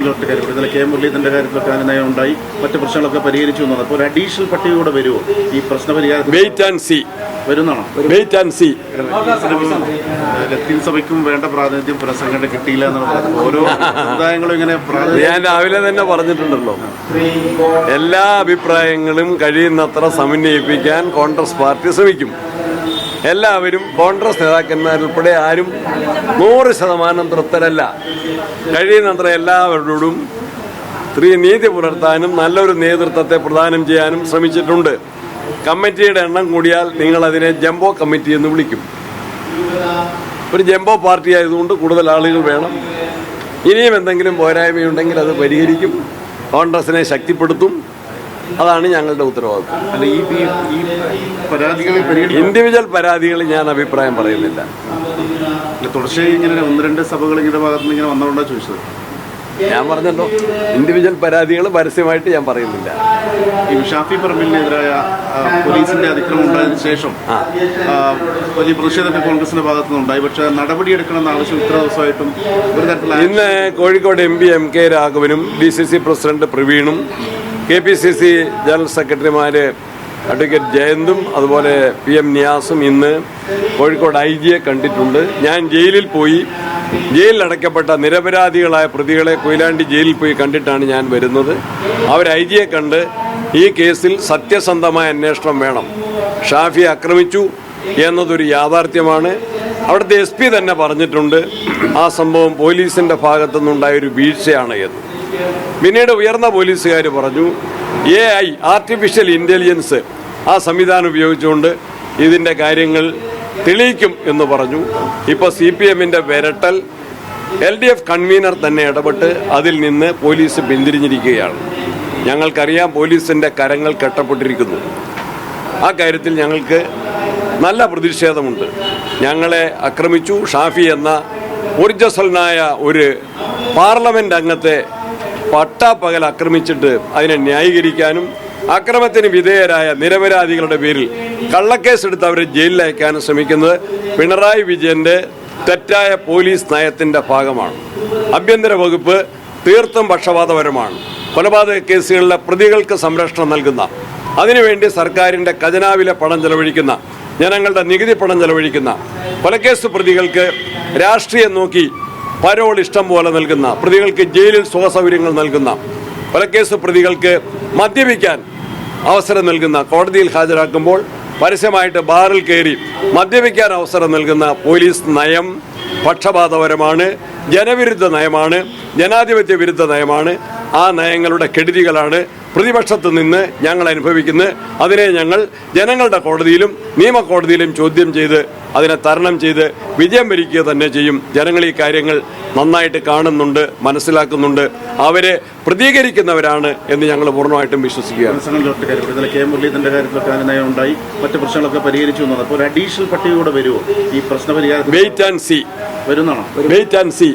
ഇന്നലെ കെ മുരളീധരന്റെ കാര്യത്തിലൊക്കെ അനുനയം ഉണ്ടായി, മറ്റു പ്രശ്നങ്ങളൊക്കെ പരിഹരിച്ചു എന്നത്. അപ്പോൾ ഒരു അഡീഷണൽ പട്ടിക കൂടെ വരുമോ ഈ പ്രശ്ന പരിഹാരം? വെയിറ്റ് ആൻഡ് സി വരുന്നാണോ? Wait and see. ലത്തീൻ സഭയ്ക്കും വേണ്ട പ്രാതിനിധ്യം പുനഃസംഘടന കിട്ടിയില്ല എന്നാണ് ഓരോ സമുദായങ്ങളും ഇങ്ങനെ. ഞാൻ രാവിലെ തന്നെ പറഞ്ഞിട്ടുണ്ടല്ലോ, എല്ലാ അഭിപ്രായങ്ങളും കഴിയുന്നത്ര സമന്വയിപ്പിക്കാൻ കോൺഗ്രസ് പാർട്ടി ശ്രമിക്കും. എല്ലാവരും കോൺഗ്രസ് നേതാക്കന്മാരുൾപ്പെടെ ആരും 100% തൃപ്തരല്ല. കഴിയുന്നത്ര എല്ലാവരോടും നീതി പുലർത്താനും നല്ലൊരു നേതൃത്വത്തെ പ്രദാനം ചെയ്യാനും ശ്രമിച്ചിട്ടുണ്ട്. കമ്മിറ്റിയുടെ എണ്ണം കൂടിയാൽ നിങ്ങളതിനെ ജംബോ കമ്മിറ്റി എന്ന് വിളിക്കും. ഒരു ജംബോ പാർട്ടി ആയതുകൊണ്ട് കൂടുതൽ ആളുകൾ വേണം. ഇനിയും എന്തെങ്കിലും പോരായ്മയുണ്ടെങ്കിൽ അത് പരിഹരിക്കും, കോൺഗ്രസിനെ ശക്തിപ്പെടുത്തും. അതാണ് ഞങ്ങളുടെ ഉത്തരവാദിത്വം. ഇൻഡിവിജ്വൽ പരാതികൾ ഞാൻ അഭിപ്രായം പറയുന്നില്ല. തുടർച്ചയായി ഇങ്ങനെ 1-2 സഭകൾ ഇങ്ങനെ ഭാഗത്തുനിന്ന് ഇങ്ങനെ വന്നതുകൊണ്ടാ ചോദിച്ചത്. ഞാൻ പറഞ്ഞല്ലോ, ഇൻഡിവിജ്വൽ പരാതികൾ പരസ്യമായിട്ട് ഞാൻ പറയുന്നില്ല. ഈ ഷാഫി പറമ്പിലിനെതിരായ പോലീസിന്റെ അതിക്രമം ഉണ്ടായതിനു ശേഷം വലിയ പ്രതിഷേധമൊക്കെ കോൺഗ്രസിന്റെ ഭാഗത്തുനിന്നുണ്ടായി. പക്ഷേ നടപടിയെടുക്കണമെന്ന ആവശ്യം ഇത്ര ദിവസമായിട്ടും ഒരു തരത്തിലുള്ള. ഇന്ന് കോഴിക്കോട് MP MK രാഘവനും DCC പ്രസിഡന്റ് പ്രവീണും KPCC ജനറൽ സെക്രട്ടറിമാര് അഡ്വക്കേറ്റ് ജയന്തും അതുപോലെ PM നിയാസും ഇന്ന് കോഴിക്കോട് IG കണ്ടിട്ടുണ്ട്. ഞാൻ ജയിലിൽ പോയി, ജയിലിൽ അടയ്ക്കപ്പെട്ട നിരപരാധികളായ പ്രതികളെ കൊയിലാണ്ടി ജയിലിൽ പോയി കണ്ടിട്ടാണ് ഞാൻ വരുന്നത്. അവർ IG കണ്ട് ഈ കേസിൽ സത്യസന്ധമായ അന്വേഷണം വേണം. ഷാഫി ആക്രമിച്ചു എന്നതൊരു യാഥാർത്ഥ്യമാണ്. അവിടുത്തെ SP തന്നെ പറഞ്ഞിട്ടുണ്ട് ആ സംഭവം പോലീസിന്റെ ഭാഗത്തുനിന്നുണ്ടായൊരു വീഴ്ചയാണ് എന്ന്. പിന്നീട് ഉയർന്ന പോലീസുകാർ പറഞ്ഞു AI ആർട്ടിഫിഷ്യൽ ഇന്റലിജൻസ് ആ സംവിധാനം ഉപയോഗിച്ചുകൊണ്ട് ഇതിൻ്റെ കാര്യങ്ങൾ തെളിയിക്കും എന്ന് പറഞ്ഞു. ഇപ്പോൾ CPMന്റെ വിരട്ടൽ LDF കൺവീനർ തന്നെ ഇടപെട്ട് അതിൽ നിന്ന് പോലീസ് പിന്തിരിഞ്ഞിരിക്കുകയാണ്. ഞങ്ങൾക്കറിയാം പോലീസിൻ്റെ കരങ്ങൾ കെട്ടപ്പെട്ടിരിക്കുന്നു. ആ കാര്യത്തിൽ ഞങ്ങൾക്ക് നല്ല പ്രതിഷേധമുണ്ട്. ഞങ്ങളെ ആക്രമിച്ചു. ഷാഫി എന്ന ഊർജ്ജസ്വലനായ ഒരു പാർലമെന്റ് അംഗത്തെ പട്ടാപ്പകൽ ആക്രമിച്ചിട്ട് അതിനെ ന്യായീകരിക്കാനും അക്രമത്തിന് വിധേയരായ നിരപരാധികളുടെ പേരിൽ കള്ളക്കേസെടുത്ത് അവരെ ജയിലിലയക്കാനും ശ്രമിക്കുന്നത് പിണറായി വിജയന്റെ തെറ്റായ പോലീസ് നയത്തിന്റെ ഭാഗമാണ്. ആഭ്യന്തര വകുപ്പ് തീർത്തും പക്ഷപാതപരമാണ്. കൊലപാതക കേസുകളിലെ പ്രതികൾക്ക് സംരക്ഷണം നൽകുന്ന, അതിനുവേണ്ടി സർക്കാരിന്റെ ഖജനാവിലെ പണം ചെലവഴിക്കുന്ന, ജനങ്ങളുടെ നികുതി പണം ചെലവഴിക്കുന്ന, കൊലക്കേസ് പ്രതികൾക്ക് രാഷ്ട്രീയം നോക്കി പരോൾ ഇഷ്ടം പോലെ നൽകുന്ന, പ്രതികൾക്ക് ജയിലിൽ സുഖസൗകര്യങ്ങൾ നൽകുന്ന, കൊലക്കേസ് പ്രതികൾക്ക് മദ്യപിക്കാൻ അവസരം നൽകുന്ന, കോടതിയിൽ ഹാജരാക്കുമ്പോൾ പരസ്യമായിട്ട് ബാറിൽ കയറി മദ്യപിക്കാൻ അവസരം നൽകുന്ന പോലീസ് നയം പക്ഷപാതപരമാണ്, ജനവിരുദ്ധ നയമാണ്, ജനാധിപത്യ വിരുദ്ധ നയമാണ്. ആ നയങ്ങളുടെ കെടുതികളാണ് പ്രതിപക്ഷത്ത് നിന്ന് ഞങ്ങൾ അനുഭവിക്കുന്നത്. അതിനെ ഞങ്ങൾ ജനങ്ങളുടെ കോടതിയിലും നിയമകോടതിയിലും ചോദ്യം ചെയ്ത് അതിനെ തരണം ചെയ്ത് വിജയം വരിക്കുക തന്നെ ചെയ്യും. ജനങ്ങൾ ഈ കാര്യങ്ങൾ നന്നായിട്ട് കാണുന്നുണ്ട്, മനസ്സിലാക്കുന്നുണ്ട്, അവരെ പ്രതികരിക്കുന്നവരാണ് എന്ന് ഞങ്ങൾ പൂർണ്ണമായിട്ടും വിശ്വസിക്കുകയാണ്. ഇന്നലെ കെ മുരളീധരന്റെ കാര്യത്തിലൊക്കെ അനുനയം ഉണ്ടായി, മറ്റു പ്രശ്നങ്ങളൊക്കെ പരിഹരിച്ചു എന്നത്. അപ്പോൾ ഒരു അഡീഷണൽ പട്ടിക കൂടെ വരുമോ ഈ പ്രശ്ന പരിഹാരം? Wait and see. വരുന്നാണോ? Wait and C.